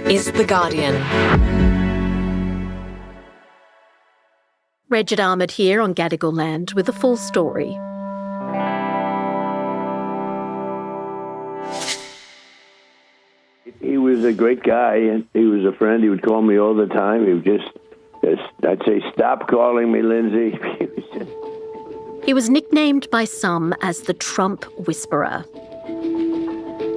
is The Guardian. Reged Ahmad here on Gadigal land with the full story. He was a great guy, and he was a friend. He would call me all the time. He would just I'd say, "Stop calling me Lindsey." He was nicknamed by some as the Trump Whisperer.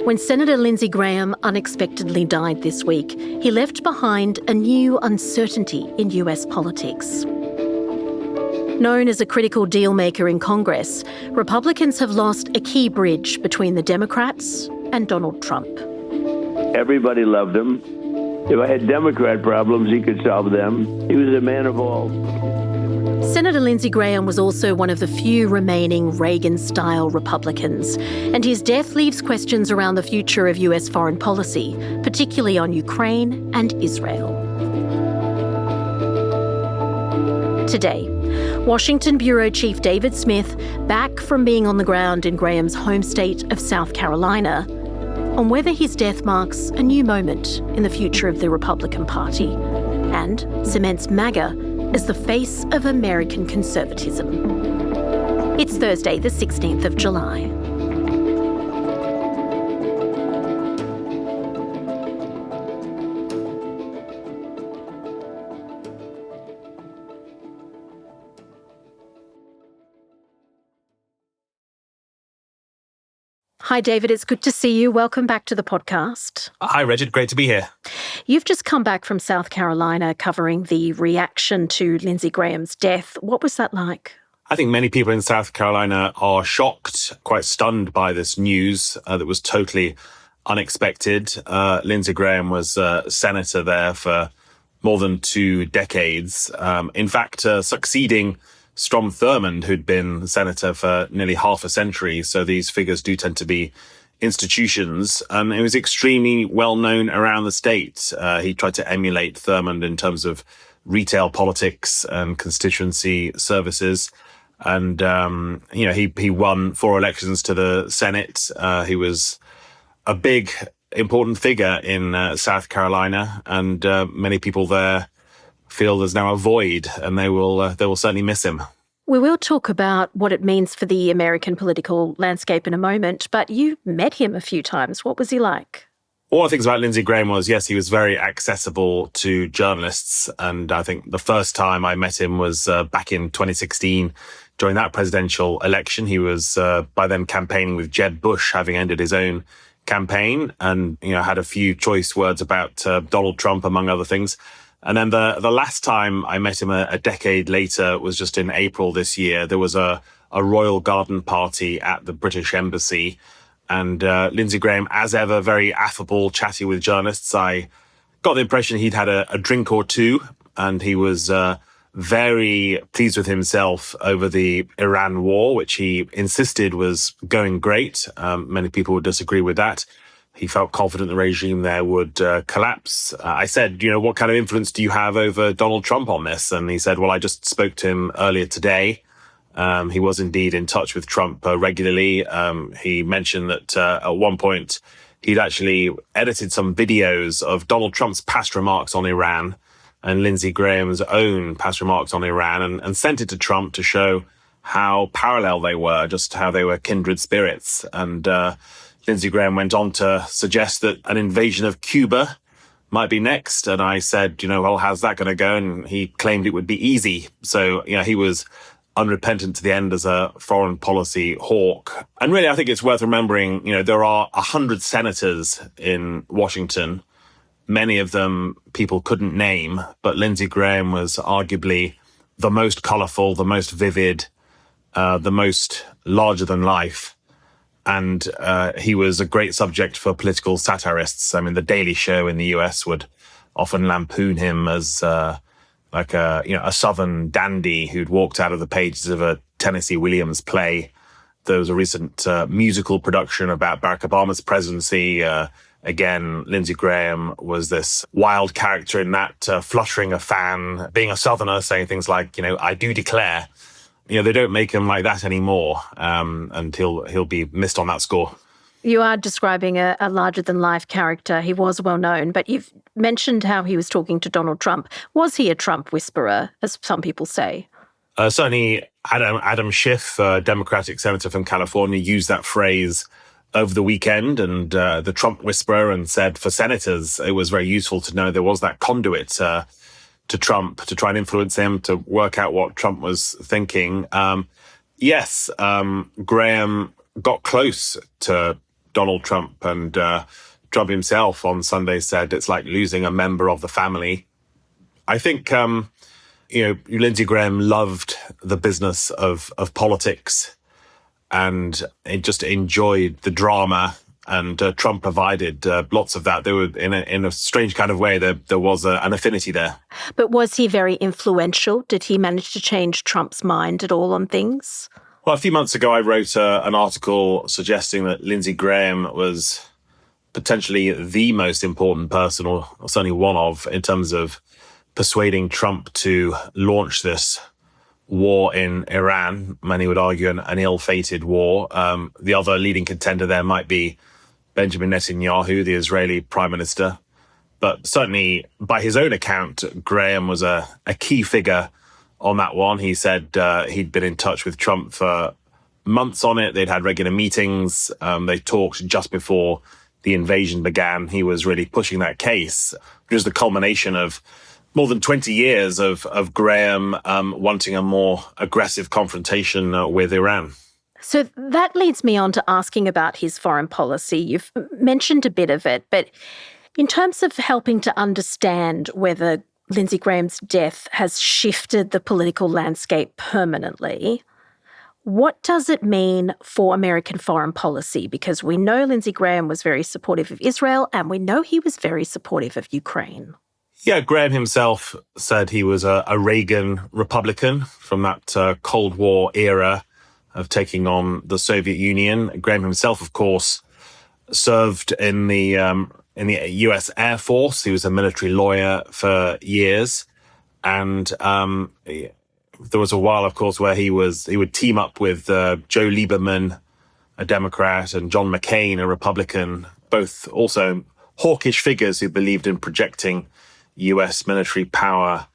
When Senator Lindsey Graham unexpectedly died this week, he left behind a new uncertainty in US politics. Known as a critical deal-maker in Congress, Republicans have lost a key bridge between the Democrats and Donald Trump. Everybody loved him. If I had Democrat problems, he could solve them. He was a man of all. Senator Lindsey Graham was also one of the few remaining Reagan-style Republicans, and his death leaves questions around the future of US foreign policy, particularly on Ukraine and Israel. Today, Washington Bureau Chief David Smith, back from being on the ground in Graham's home state of South Carolina, on whether his death marks a new moment in the future of the Republican Party and cements MAGA as the face of American conservatism. It's Thursday, the 16th of July. Hi, David. It's good to see you. Welcome back to the podcast. Hi, Reged. Great to be here. You've just come back from South Carolina covering the reaction to Lindsey Graham's death. What was that like? I think many people in South Carolina are shocked, quite stunned by this news that was totally unexpected. Lindsey Graham was a senator there for more than 2 decades. In fact, succeeding Strom Thurmond, who'd been senator for nearly half a century. So these figures do tend to be institutions. It was extremely well known around the state. He tried to emulate Thurmond in terms of retail politics and constituency services. And, he won 4 elections to the Senate. He was a big, important figure in South Carolina, and many people there feel there's now a void, and they will certainly miss him. We will talk about what it means for the American political landscape in a moment, but you met him a few times. What was he like? One of the things about Lindsey Graham was, yes, he was very accessible to journalists. And I think the first time I met him was back in 2016 during that presidential election. He was by then campaigning with Jeb Bush, having ended his own campaign, and had a few choice words about Donald Trump, among other things. And then the last time I met him a decade later was just in April this year. There was a royal garden party at the British Embassy. And Lindsey Graham, as ever, very affable, chatty with journalists. I got the impression he'd had a drink or two, and he was very pleased with himself over the Iran war, which he insisted was going great. Many people would disagree with that. He felt confident the regime there would collapse. I said, what kind of influence do you have over Donald Trump on this? And he said, well, I just spoke to him earlier today. He was indeed in touch with Trump regularly. He mentioned that at one point he'd actually edited some videos of Donald Trump's past remarks on Iran and Lindsey Graham's own past remarks on Iran and sent it to Trump to show how parallel they were, just how they were kindred spirits. And Lindsey Graham went on to suggest that an invasion of Cuba might be next. And I said, well, how's that going to go? And he claimed it would be easy. So, he was unrepentant to the end as a foreign policy hawk. And really, I think it's worth remembering, there are 100 senators in Washington. Many of them people couldn't name, but Lindsey Graham was arguably the most colourful, the most vivid, the most larger than life. And he was a great subject for political satirists. I mean, The Daily Show in the US would often lampoon him as a Southern dandy who'd walked out of the pages of a Tennessee Williams play. There was a recent musical production about Barack Obama's presidency. Again, Lindsey Graham was this wild character in that, fluttering a fan, being a Southerner, saying things like, I do declare. They don't make him like that anymore, and he'll be missed on that score. You are describing a larger-than-life character. He was well-known, but you've mentioned how he was talking to Donald Trump. Was he a Trump whisperer, as some people say? Certainly, Adam Schiff, Democratic senator from California, used that phrase over the weekend, and the Trump whisperer, and said for senators it was very useful to know there was that conduit to Trump to try and influence him, to work out what Trump was thinking. Yes, Graham got close to Donald Trump, and Trump himself on Sunday said it's like losing a member of the family. I think, Lindsey Graham loved the business of politics, and he just enjoyed the drama, and Trump provided lots of that. There were, in a strange kind of way, there was an affinity there. But was he very influential? Did he manage to change Trump's mind at all on things? Well, a few months ago, I wrote an article suggesting that Lindsey Graham was potentially the most important person, or certainly one of, in terms of persuading Trump to launch this war in Iran. Many would argue an ill-fated war. The other leading contender there might be Benjamin Netanyahu, the Israeli prime minister. But certainly, by his own account, Graham was a key figure on that one. He said he'd been in touch with Trump for months on it. They'd had regular meetings. They talked just before the invasion began. He was really pushing that case, which was the culmination of more than 20 years of Graham wanting a more aggressive confrontation with Iran. So that leads me on to asking about his foreign policy. You've mentioned a bit of it, but in terms of helping to understand whether Lindsey Graham's death has shifted the political landscape permanently, what does it mean for American foreign policy? Because we know Lindsey Graham was very supportive of Israel, and we know he was very supportive of Ukraine. Yeah, Graham himself said he was a Reagan Republican from that Cold War era of taking on the Soviet Union. Graham himself, of course, served in the U.S. Air Force. He was a military lawyer for years, and there was a while, of course, where he would team up with Joe Lieberman, a Democrat, and John McCain, a Republican, both also hawkish figures who believed in projecting U.S. military power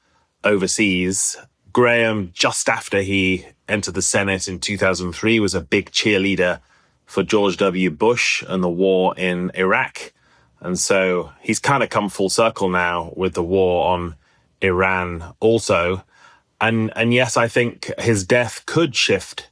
overseas. Graham, just after he entered the Senate in 2003, was a big cheerleader for George W. Bush and the war in Iraq. And so he's kind of come full circle now with the war on Iran also. And yes, I think his death could shift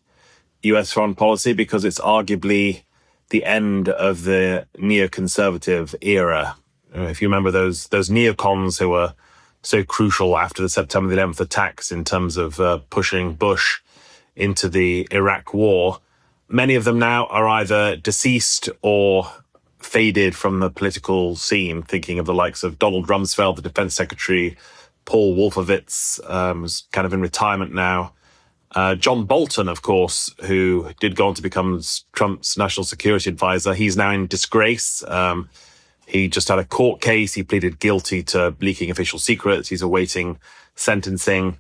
U.S. foreign policy because it's arguably the end of the neoconservative era. If you remember those neocons who were so crucial after the September 11th attacks in terms of pushing Bush into the Iraq war, many of them now are either deceased or faded from the political scene, thinking of the likes of Donald Rumsfeld, the defense secretary, Paul Wolfowitz, who's kind of in retirement now. John Bolton, of course, who did go on to become Trump's national security advisor, he's now in disgrace. He just had a court case. He pleaded guilty to leaking official secrets. He's awaiting sentencing.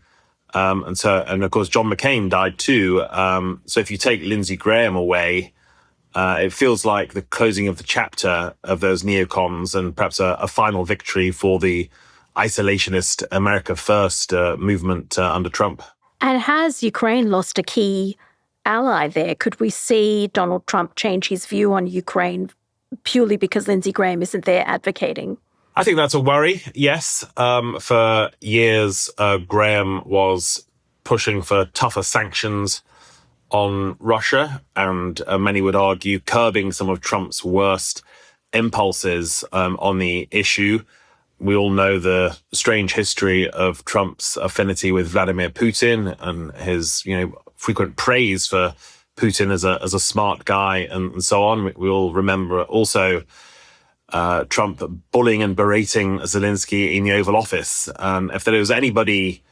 And of course, John McCain died too. So if you take Lindsey Graham away, it feels like the closing of the chapter of those neocons and perhaps a final victory for the isolationist America First movement under Trump. And has Ukraine lost a key ally there? Could we see Donald Trump change his view on Ukraine purely because Lindsey Graham isn't there advocating? I think that's a worry, yes. For years, Graham was pushing for tougher sanctions on Russia, and many would argue curbing some of Trump's worst impulses on the issue. We all know the strange history of Trump's affinity with Vladimir Putin and his, frequent praise for Putin as a smart guy and so on. We all remember also Trump bullying and berating Zelensky in the Oval Office. And if there was anybody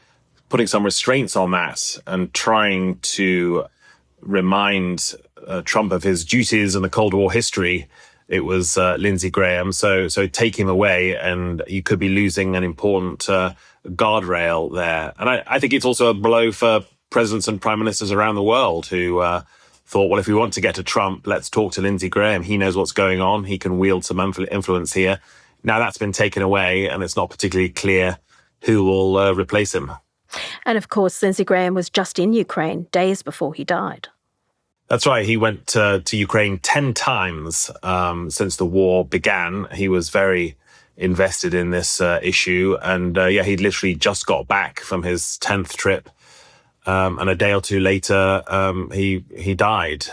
putting some restraints on that and trying to remind Trump of his duties in the Cold War history, it was Lindsey Graham. So take him away and you could be losing an important guardrail there. And I think it's also a blow for presidents and prime ministers around the world who thought, well, if we want to get to Trump, let's talk to Lindsey Graham. He knows what's going on. He can wield some influence here. Now that's been taken away, and it's not particularly clear who will replace him. And of course, Lindsey Graham was just in Ukraine days before he died. That's right. He went to Ukraine 10 times since the war began. He was very invested in this issue. And he'd literally just got back from his 10th trip. And a day or two later, he died.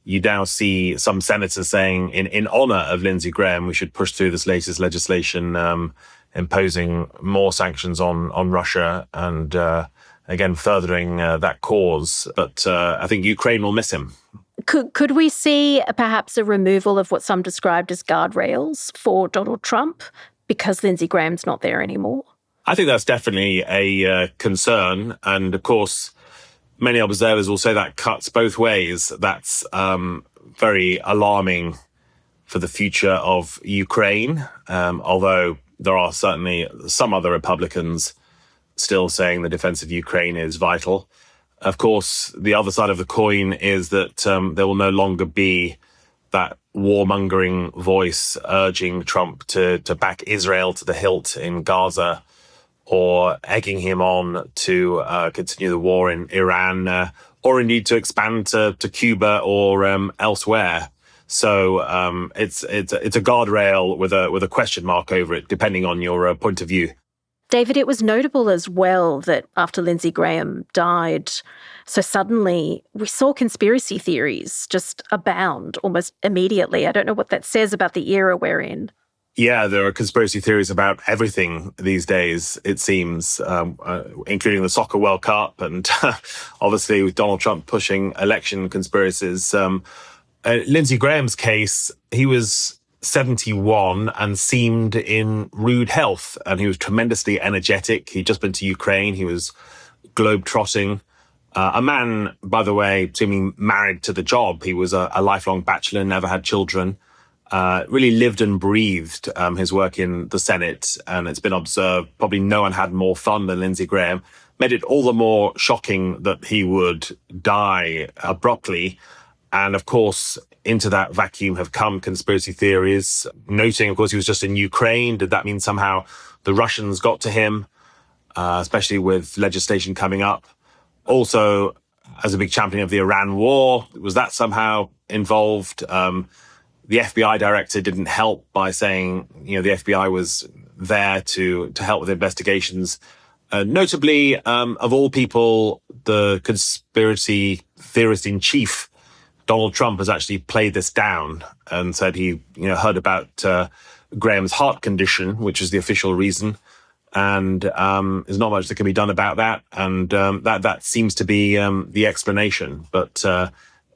You now see some senators saying, in honor of Lindsey Graham, we should push through this latest legislation imposing more sanctions on Russia and again furthering that cause. But I think Ukraine will miss him. Could we see perhaps a removal of what some described as guardrails for Donald Trump because Lindsey Graham's not there anymore? I think that's definitely a concern. And of course, many observers will say that cuts both ways. That's very alarming for the future of Ukraine, although there are certainly some other Republicans still saying the defense of Ukraine is vital. Of course, the other side of the coin is that there will no longer be that warmongering voice urging Trump to back Israel to the hilt in Gaza, or egging him on to continue the war in Iran, or indeed to expand to Cuba or elsewhere. So it's a guardrail with a question mark over it, depending on your point of view. David, it was notable as well that after Lindsey Graham died, so suddenly we saw conspiracy theories just abound almost immediately. I don't know what that says about the era we're in. Yeah, there are conspiracy theories about everything these days, it seems, including the Soccer World Cup and obviously with Donald Trump pushing election conspiracies. Lindsey Graham's case, he was 71 and seemed in rude health, and he was tremendously energetic. He'd just been to Ukraine. He was globe-trotting. A man, by the way, seeming married to the job. He was a lifelong bachelor, never had children. Really lived and breathed his work in the Senate, and it's been observed probably no one had more fun than Lindsey Graham. Made it all the more shocking that he would die abruptly. And of course, into that vacuum have come conspiracy theories, noting, of course, he was just in Ukraine. Did that mean somehow the Russians got to him, especially with legislation coming up? Also, as a big champion of the Iran war, was that somehow involved? The FBI director didn't help by saying, the FBI was there to help with investigations. Notably, of all people, the conspiracy theorist in chief, Donald Trump, has actually played this down and said he, heard about Graham's heart condition, which is the official reason, and there's not much that can be done about that. And that seems to be the explanation. But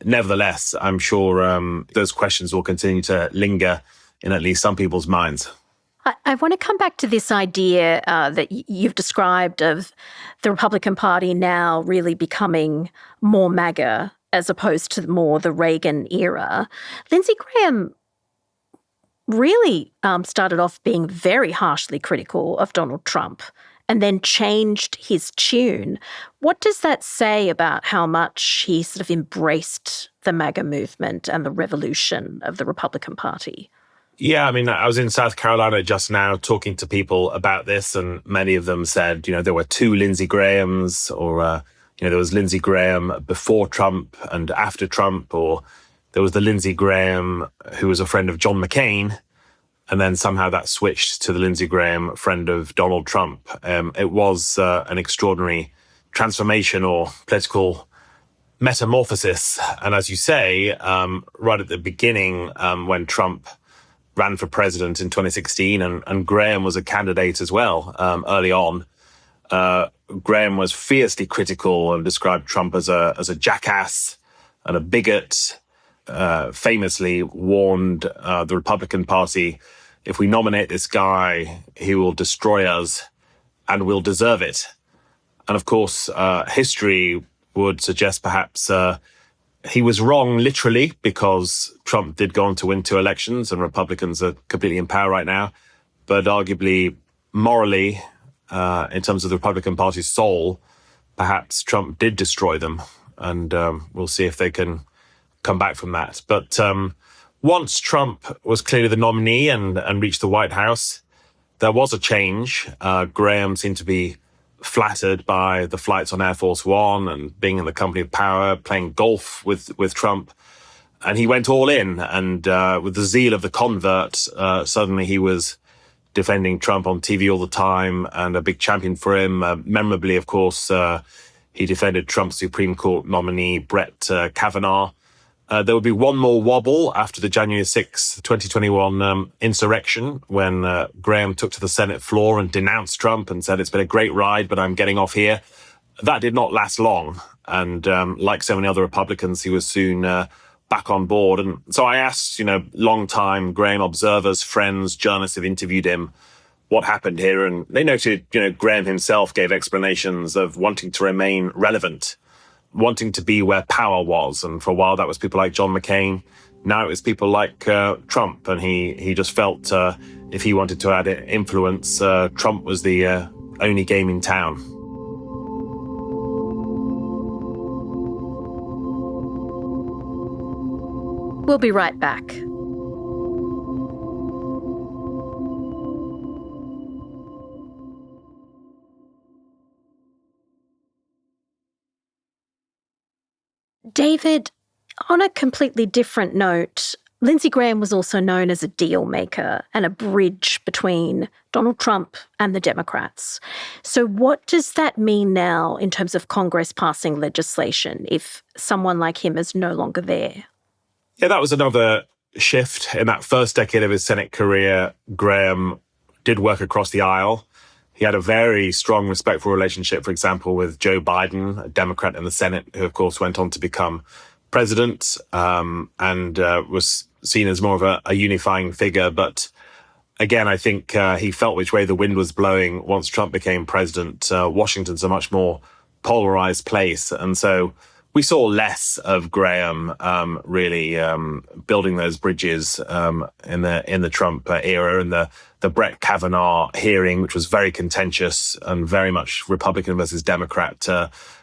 nevertheless, I'm sure those questions will continue to linger in at least some people's minds. I want to come back to this idea that you've described of the Republican Party now really becoming more MAGA as opposed to more the Reagan era. Lindsey Graham really started off being very harshly critical of Donald Trump and then changed his tune. What does that say about how much he sort of embraced the MAGA movement and the revolution of the Republican Party? Yeah, I was in South Carolina just now talking to people about this, and many of them said, there were two Lindsey Grahams, or there was Lindsey Graham before Trump and after Trump, or there was the Lindsey Graham who was a friend of John McCain, and then somehow that switched to the Lindsey Graham friend of Donald Trump. It was an extraordinary transformation or political metamorphosis. And as you say, right at the beginning, when Trump ran for president in 2016, and Graham was a candidate as well early on, Graham was fiercely critical and described Trump as a jackass and a bigot. Famously warned the Republican Party, if we nominate this guy, he will destroy us and we'll deserve it. And of course, history would suggest perhaps he was wrong literally, because Trump did go on to win 2 elections and Republicans are completely in power right now. But arguably, morally, in terms of the Republican Party's soul, perhaps Trump did destroy them. and we'll see if they can come back from that. But once Trump was clearly the nominee and reached the White House, there was a change. Graham seemed to be flattered by the flights on Air Force One and being in the company of power, playing golf with Trump. And he went all in, and with the zeal of the convert, suddenly he was defending Trump on TV all the time and a big champion for him. Memorably, of course, he defended Trump's Supreme Court nominee, Brett Kavanaugh. There would be one more wobble after the January 6th, 2021 insurrection, when Graham took to the Senate floor and denounced Trump and said, "It's been a great ride, but I'm getting off here." That did not last long. And like so many other Republicans, he was soon back on board. And so I asked, long-time Graham observers, friends, journalists have interviewed him, what happened here. And they noted, Graham himself gave explanations of wanting to remain relevant, wanting to be where power was. And for a while, that was people like John McCain. Now it was people like Trump. And he just felt if he wanted to add influence, Trump was the only game in town. We'll be right back. David, on a completely different note, Lindsey Graham was also known as a deal maker and a bridge between Donald Trump and the Democrats. So what does that mean now in terms of Congress passing legislation if someone like him is no longer there? Yeah, that was another shift. In that first decade of his Senate career, Graham did work across the aisle. He had a very strong, respectful relationship, for example, with Joe Biden, a Democrat in the Senate, who, of course, went on to become president and was seen as more of a unifying figure. But again, I think he felt which way the wind was blowing once Trump became president. Washington's a much more polarized place. And so we saw less of Graham really building those bridges in the Trump era, and the Brett Kavanaugh hearing, which was very contentious and very much Republican versus Democrat,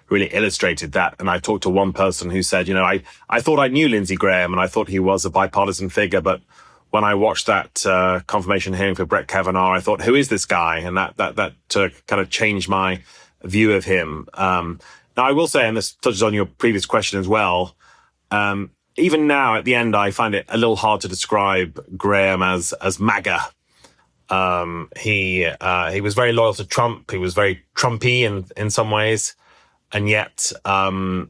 really illustrated that. And I talked to one person who said, I thought I knew Lindsey Graham and I thought he was a bipartisan figure, but when I watched that confirmation hearing for Brett Kavanaugh, I thought, who is this guy? And that kind of changed my view of him. Now, I will say, and this touches on your previous question as well, even now at the end, I find it a little hard to describe Graham as MAGA. He was very loyal to Trump. He was very Trumpy in some ways. And yet, when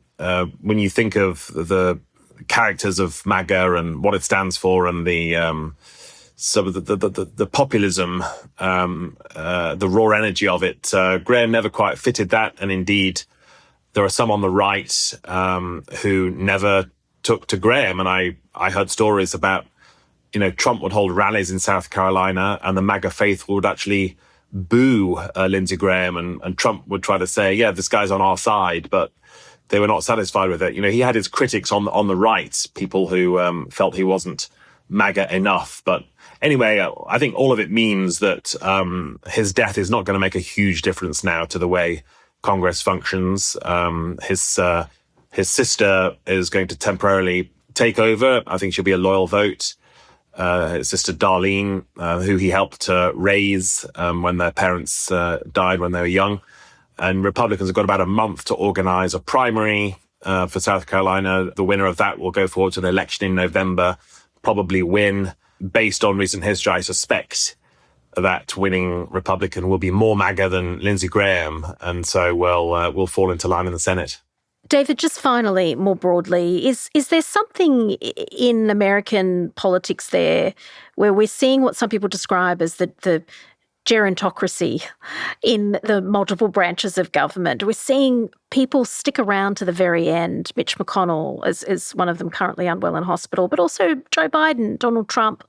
you think of the characters of MAGA and what it stands for and the populism, the raw energy of it, Graham never quite fitted that. And indeed, there are some on the right who never took to Graham. And I heard stories about, Trump would hold rallies in South Carolina and the MAGA faithful would actually boo Lindsey Graham. And Trump would try to say, yeah, this guy's on our side. But they were not satisfied with it. He had his critics on the right, people who felt he wasn't MAGA enough. But anyway, I think all of it means that his death is not going to make a huge difference now to the way Congress functions. His sister is going to temporarily take over. I think she'll be a loyal vote. His sister Darlene, who he helped raise when their parents died when they were young. And Republicans have got about a month to organize a primary for South Carolina. The winner of that will go forward to an election in November, probably win. Based on recent history, I suspect that winning Republican will be more MAGA than Lindsey Graham, and so will fall into line in the Senate. David, just finally, more broadly, is there something in American politics there where we're seeing what some people describe as the gerontocracy in the multiple branches of government? We're seeing people stick around to the very end. Mitch McConnell is one of them, currently unwell in hospital, but also Joe Biden, Donald Trump,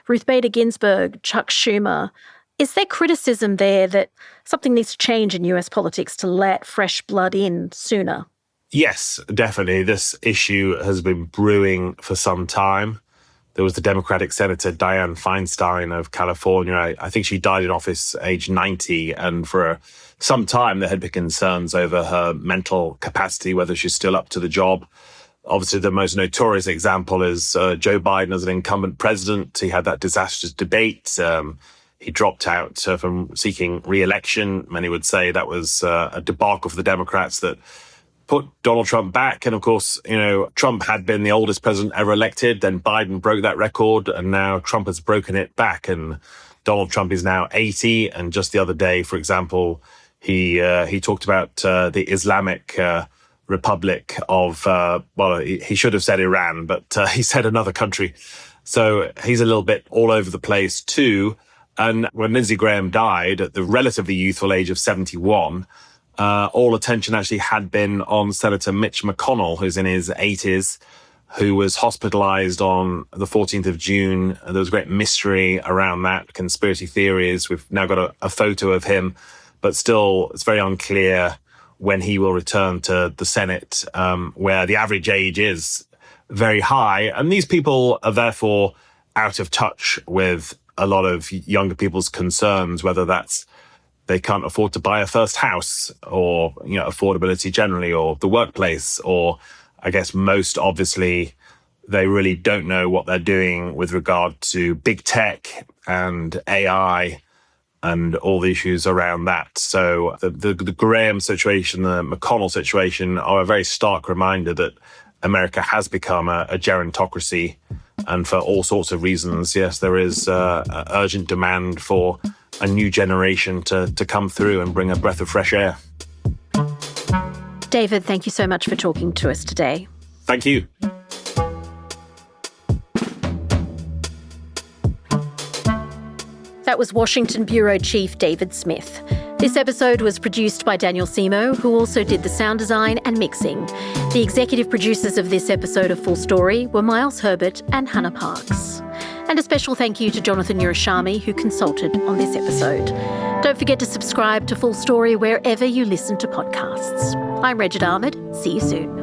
Ruth Bader Ginsburg, Chuck Schumer. Is there criticism there that something needs to change in US politics to let fresh blood in sooner? Yes, definitely. This issue has been brewing for some time. there was the Democratic Senator Dianne Feinstein of California. I think she died in office age 90. And for some time, there had been concerns over her mental capacity, whether she's still up to the job. Obviously, the most notorious example is Joe Biden as an incumbent president. He had that disastrous debate. He dropped out from seeking re-election. Many would say that was a debacle for the Democrats that put Donald Trump back. And of course, Trump had been the oldest president ever elected. Then Biden broke that record, and now Trump has broken it back. And Donald Trump is now 80. And just the other day, for example, he talked about the Islamic Republic of, he should have said Iran, but he said another country. So he's a little bit all over the place too. And when Lindsey Graham died at the relatively youthful age of 71, all attention actually had been on Senator Mitch McConnell, who's in his 80s, who was hospitalized on the 14th of June. There was a great mystery around that, conspiracy theories. We've now got a photo of him, but still it's very unclear when he will return to the Senate, where the average age is very high. And these people are therefore out of touch with a lot of younger people's concerns, whether that's they can't afford to buy a first house, or affordability generally, or the workplace, or I guess most obviously they really don't know what they're doing with regard to big tech and AI and all the issues around that. So the Graham situation, the McConnell situation are a very stark reminder that America has become a gerontocracy. And for all sorts of reasons, yes, there is urgent demand for a new generation to come through and bring a breath of fresh air. David, thank you so much for talking to us today. Thank you. That was Washington Bureau Chief David Smith. This episode was produced by Daniel Simo, who also did the sound design and mixing. The executive producers of this episode of Full Story were Miles Herbert and Hannah Parks. And a special thank you to Jonathan Urashami, who consulted on this episode. Don't forget to subscribe to Full Story wherever you listen to podcasts. I'm Reged Ahmad. See you soon.